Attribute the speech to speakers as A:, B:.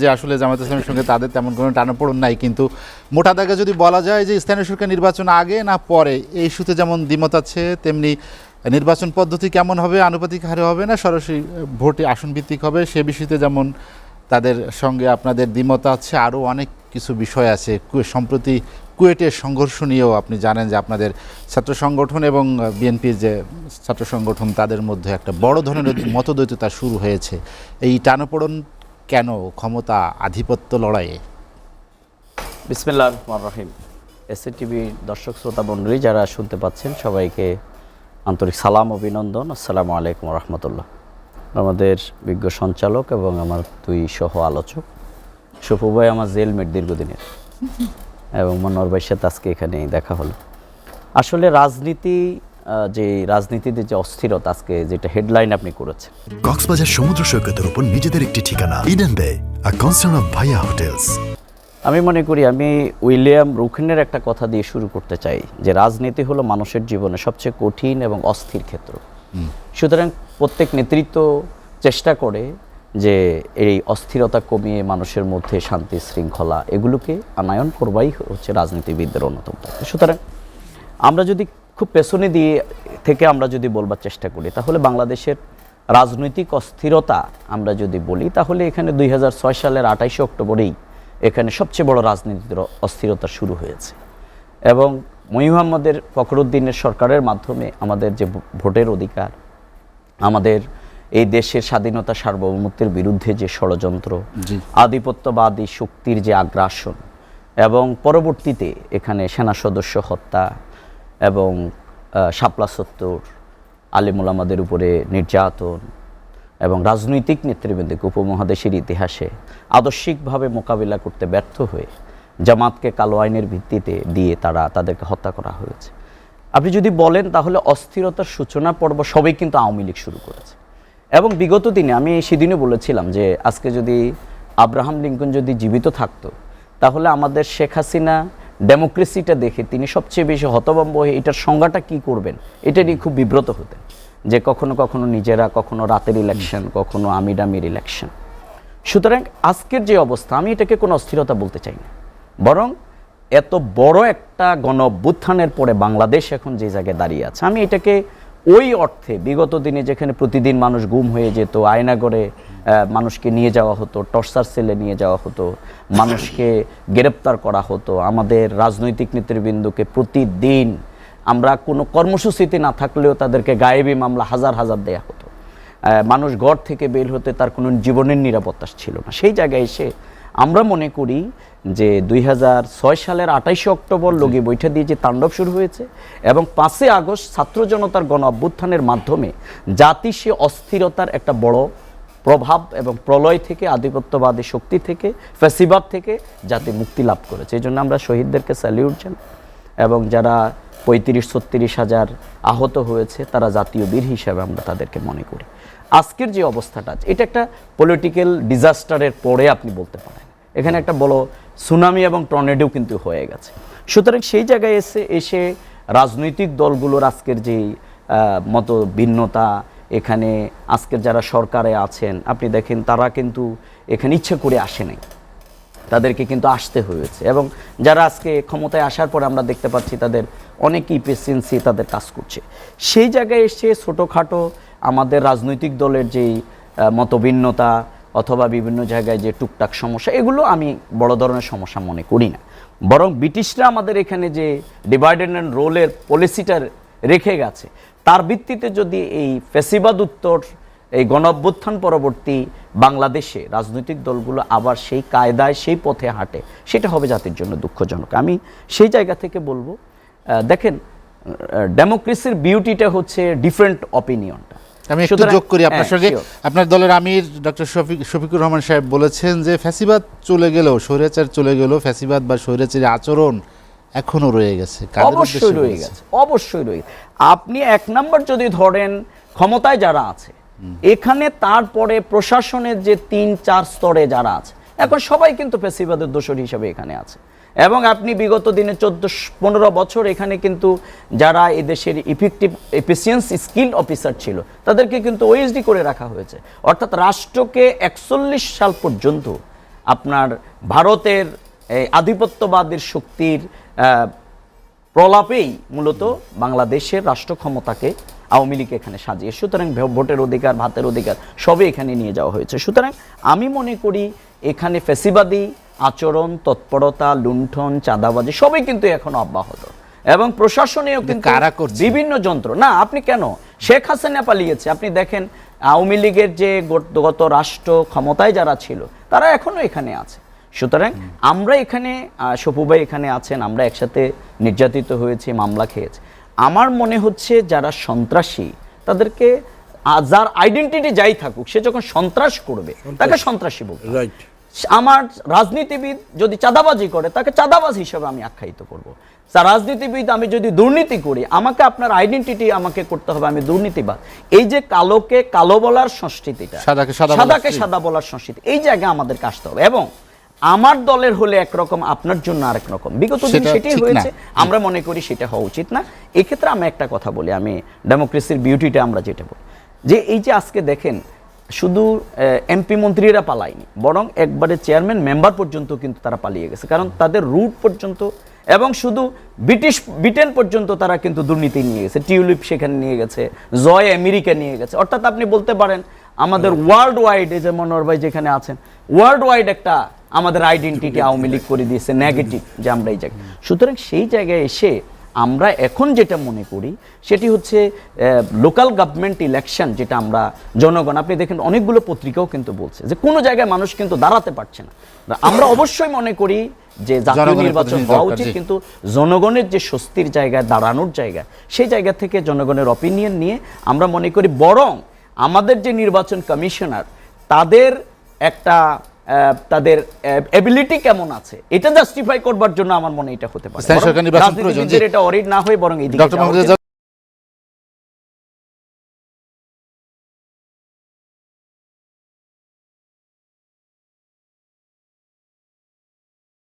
A: যে আসলে জামায়াত ইসলামের সঙ্গে তাদের তেমন কোনো টানাপোড়েন নাই, কিন্তু মোটা দাগে যদি বলা যায় যে স্থানীয় সরকার নির্বাচন আগে না পরে এই ইস্যুতে যেমন দ্বিমত আছে, তেমনি নির্বাচন পদ্ধতি কেমন হবে, আনুপাতিক হারে হবে না সরাসরি ভোটে আসন ভিত্তিক হবে, সে বিষয়তে যেমন তাদের সঙ্গে আপনাদের দ্বিমত আছে। আরও অনেক কিছু বিষয় আছে। সম্প্রতি কুয়েটের সংঘর্ষ নিয়েও আপনি জানেন যে আপনাদের ছাত্র সংগঠন এবং বিএনপির যে ছাত্র সংগঠন তাদের মধ্যে একটা বড় ধরনের মতদ্বৈততা শুরু হয়েছে। এই টানাপোড়েন কেন ক্ষমতা আধিপত্য লড়াইয়ে?
B: বিসমিল্লাহির রহমানির রহিম। এসএটিভি দর্শক শ্রোতা মণ্ডলী যারা শুনতে পাচ্ছেন সবাইকে আন্তরিক সালাম অভিনন্দন। আসসালামু আলাইকুম রহমতুল্লাহ। আমাদের বিজ্ঞ সঞ্চালক এবং আমার দুই সহ আলোচক সুফু ভাই আমার জেলমেট দীর্ঘদিনের এবং মনোহর ভাইয়ের সাথে আজকে এখানে দেখা হলো। আসলে রাজনীতিতে যে অস্থিরতা আজকে যেটা হেডলাইন আপনি করেছেন,
C: কক্সবাজার সমুদ্র সৈকতের উপর নিজেদের একটি ঠিকানা ইডেন বে, আ কনসার্ন অফ ভাইয়া হোটেলস।
B: আমি মনে করি আমি উইলিয়াম রুকিনের একটা কথা দিয়ে শুরু করতে চাই যে রাজনীতি হলো মানুষের জীবনে সবচেয়ে কঠিন এবং অস্থির ক্ষেত্র। সুতরাং প্রত্যেক নেতৃত্ব চেষ্টা করে যে এই অস্থিরতা কমিয়ে মানুষের মধ্যে শান্তি শৃঙ্খলা এগুলোকে আনায়ন করবাই হচ্ছে রাজনীতিবিদদের অন্যতম। সুতরাং আমরা যদি খুব পেছনে থেকে আমরা যদি বলবার চেষ্টা করি তাহলে বাংলাদেশের রাজনৈতিক অস্থিরতা আমরা যদি বলি তাহলে এখানে 2006 সালের 28 অক্টোবরেই এখানে সবচেয়ে বড় রাজনীতির অস্থিরতা শুরু হয়েছে এবং মোহাম্মদের ফখরুদ্দিনের সরকারের মাধ্যমে আমাদের যে ভোটের অধিকার, আমাদের এই দেশের স্বাধীনতা সার্বভৌমত্বের বিরুদ্ধে যে ষড়যন্ত্র, আধিপত্যবাদী শক্তির যে আগ্রাসন এবং পরবর্তীতে এখানে সেনা সদস্য হত্যা এবং শাপলা সত্তর, আলেম ওলামাদের উপরে নির্যাতন এবং রাজনৈতিক নেতৃবৃন্দকে উপমহাদেশের ইতিহাসে আদর্শিকভাবে মোকাবিলা করতে ব্যর্থ হয়ে জামাতকে কালো আইনের ভিত্তিতে দিয়ে তাদেরকে হত্যা করা হয়েছে। আপনি যদি বলেন তাহলে অস্থিরতার সূচনা পর্ব সবাই কিন্তু আওয়ামী লীগ শুরু করেছে এবং বিগত দিনে আমি সেদিনও বলেছিলাম যে আজকে যদি আব্রাহাম লিঙ্কন যদি জীবিত থাকতো তাহলে আমাদের শেখ হাসিনা ডেমোক্রেসিটা দেখে তিনি সবচেয়ে বেশি হতভম্ব হয়ে এটার সংজ্ঞাটা কী করবেন এটা নিয়ে খুব বিব্রত হতেন যে কখনো কখনো নিজেরা, কখনো রাতের ইলেকশন, কখনো আমির ইলেকশন। সুতরাং আজকের যে অবস্থা আমি এটাকে কোনো অস্থিরতা বলতে চাই না, বরং এত বড় একটা গণ অভ্যুত্থানের পরে বাংলাদেশ এখন যে জায়গায় দাঁড়িয়ে আছে আমি এটাকে ওই অর্থে বিগত দিনে যেখানে প্রতিদিন মানুষ গুম হয়ে যেত, আয়নাগরে মানুষকে নিয়ে যাওয়া হতো, টর্চার সেলে নিয়ে যাওয়া হতো, মানুষকে গ্রেপ্তার করা হতো, আমাদের রাজনৈতিক নেতৃবৃন্দকে প্রতিদিন আমরা কোনো কর্মসূচিতে না থাকলেও তাদেরকে গায়েবী মামলা হাজার হাজার দেয়া হতো, মানুষ ঘর থেকে বের হতে তার কোনো জীবনের নিরাপত্তা ছিল না। সেই জায়গায় এসে আমরা মনে করি যে 2006 সালের 28 অক্টোবর লগি বৈঠা দিয়ে যে তাণ্ডব শুরু হয়েছে এবং 5 আগস্ট ছাত্র জনতার গণ অভ্যুত্থানের মাধ্যমে জাতি সে অস্থিরতার একটা বড় প্রভাব এবং প্রলয় থেকে, আধিপত্যবাদী শক্তি থেকে, ফ্যাসিবাদ থেকে জাতি মুক্তি লাভ করেছে। এই জন্য আমরা শহীদদেরকে স্যালিউট জানাই এবং যারা 35-36 হাজার আহত হয়েছে তারা জাতীয় বীর হিসাবে আমরা তাদেরকে মনে করি। আজকের যে অবস্থাটা এটা একটা পলিটিক্যাল ডিজাস্টারের পরে আপনি বলতে পারেন, এখানে একটা বড় সুনামি এবং টর্নেডো কিন্তু হয়ে গেছে। সুতরাং সেই জায়গায় এসে রাজনৈতিক দলগুলোর আজকের যে মত ভিন্নতা, এখানে আজকের যারা সরকারে আছেন আপনি দেখেন তারা কিন্তু এখানে ইচ্ছে করে আসে নাই, তাদেরকে কিন্তু আসতে হয়েছে এবং যারা আজকে ক্ষমতায় আসার পরে আমরা দেখতে পাচ্ছি তাদের অনেক ইফিসিয়েন্সি তাদের কাজ করছে। সেই জায়গায় এসে ছোটোখাটো আমাদের রাজনৈতিক দলের যেই মতভিন্নতা অথবা বিভিন্ন জায়গায় যে টুকটাক সমস্যা এগুলো আমি বড় ধরনের সমস্যা মনে করি না, বরং ব্রিটিশরা আমাদের এখানে যে ডিভাইডেড অ্যান্ড রোলের পলিসিটা রেখে গেছে তার ভিত্তিতে যদি এই ফ্যাসিবাদ উত্তর এই গণ অভ্যুত্থান পরবর্তী বাংলাদেশে রাজনৈতিক দলগুলো আবার সেই কায়দায় সেই পথে হাঁটে সেটা হবে জাতির জন্য দুঃখজনক। আমি সেই জায়গা থেকে বলবো দেখেন ডেমোক্রেসির বিউটিটা হচ্ছে ডিফারেন্ট অপিনিয়নটা।
A: আমি একটু যোগ করি আপনার সঙ্গে। আপনার দলের আমির ডক্টর শফিকুর রহমান সাহেব বলেছেন যে ফ্যাসিবাদ চলে গেলেও, স্বৈরাচার চলে গেলেও ফ্যাসিবাদ বা স্বৈরাচারী আচরণ এখনো রয়ে গেছে।
B: অবশ্যই রয়ে গেছে, অবশ্যই রয়ে গেছে। আপনি এক নম্বর যদি ধরেন ক্ষমতায় যারা আছে এখানে, তারপরে প্রশাসনের যে 3-4 স্তরে যারা আছে এখন সবাই কিন্তু ফ্যাসিবাদের দোষর হিসেবে এখানে আছে এবং আপনি বিগত দিনে 14-15 বছর এখানে কিন্তু যারা এদেশের এফিসিয়েন্স স্কিল অফিসার ছিল তাদেরকে কিন্তু ওএসডি করে রাখা হয়েছে, অর্থাৎ রাষ্ট্রকে 41 সাল পর্যন্ত আপনার ভারতের আধিপত্যবাদের শক্তির প্রলাপেই মূলত বাংলাদেশের রাষ্ট্র ক্ষমতাকে আওয়ামী লীগ এখানে সাজিয়ে, সুতরাং ভোটের অধিকার, ভাতের অধিকার সবই এখানে নিয়ে যাওয়া হয়েছে। সুতরাং আমি মনে করি এখানে ফ্যাসিবাদী আচরণ, তৎপরতা, লুণ্ঠন, চাঁদাবাজি সবই কিন্তু এখন অব্যাহত, এবং প্রশাসনেও কিন্তু
A: কারা করছে?
B: বিভিন্ন যন্ত্র না। আপনি কেন, শেখ হাসিনা পালিয়েছে, আপনি দেখেন আওয়ামী লীগের যে গত রাষ্ট্র ক্ষমতায় যারা ছিল তারা এখনো এখানে আছে। সুতরাং আমরা এখানে, শফু ভাই এখানে আছেন, আমরা একসাথে নির্যাতিত হয়েছি, মামলা খেয়েছি। আমার মনে হচ্ছে যারা সন্ত্রাসী তাদেরকে, যার আইডেন্টিটি যাই থাকুক, সে যখন সন্ত্রাস করবে তাকে সন্ত্রাসী বলবে।
D: রাইট।
B: আমার রাজনীতিবিদ যদি চাঁদাবাজি করে তাকে চাঁদাবাজ হিসেবে আমি আখ্যায়িত করব। রাজনীতিবিদ আমি যদি দুর্নীতি করি, আমাকে আপনার আইডেন্টিটি আমাকে করতে হবে আমি দুর্নীতিবাদ। এই যে কালোকে কালো বলার সংস্কৃতিটা, সাদাকে সাদা বলার সংস্কৃতি, এই জায়গায় আমাদেরকে আসতে হবে। এবং আমার দলের হলে একরকম, আপনার জন্য আরেক রকম, বিগত দিন সেটাই হয়েছে। আমরা মনে করি সেটা হওয়া উচিত না। এক্ষেত্রে আমি একটা কথা বলি, আমি ডেমোক্রেসির বিউটিটা আমরা যেটা বলি, যে এই যে আজকে দেখেন শুধু এমপি মন্ত্রীরা পালায়নি, বরং একবারে চেয়ারম্যান মেম্বার পর্যন্ত কিন্তু তারা পালিয়ে গেছে, কারণ তাদের রুট পর্যন্ত এবং শুধু ব্রিটেন পর্যন্ত তারা কিন্তু দুর্নীতি নিয়ে গেছে। টিউলিপ সেখানে নিয়ে গেছে, জয় আমেরিকা নিয়ে গেছে। অর্থাৎ আপনি বলতে পারেন আমাদের ওয়ার্ল্ড ওয়াইড, এই যে মনোহর ভাই যেখানে আছেন, ওয়ার্ল্ড ওয়াইড একটা আমাদের আইডেন্টিটি আওয়ামী লীগ করে দিয়েছে নেগেটিভ, যে আমরা এই জায়গায়। সুতরাং সেই জায়গায় এসে আমরা এখন যেটা মনে করি সেটি হচ্ছে লোকাল গভর্নমেন্ট ইলেকশন, যেটা আমরা জনগণ, আপনি দেখেন অনেকগুলো পত্রিকাও কিন্তু বলছে যে কোনো জায়গায় মানুষ কিন্তু দাঁড়াতে পারছে না। আমরা অবশ্যই মনে করি যে জাতীয় নির্বাচন হওয়া উচিত, কিন্তু জনগণের যে স্বস্তির জায়গায়, দাঁড়ানোর জায়গা, সেই জায়গা থেকে জনগণের অপিনিয়ন নিয়ে আমরা মনে করি বরং আমাদের যে নির্বাচন কমিশনার, তাদের একটা তাদের এবিলিটি কেমন আছে এটা জাস্টিফাই করবার জন্য আমার মনে এটা হতে পারে,
A: এটা অরিড
B: না হয় বরং এই দিকে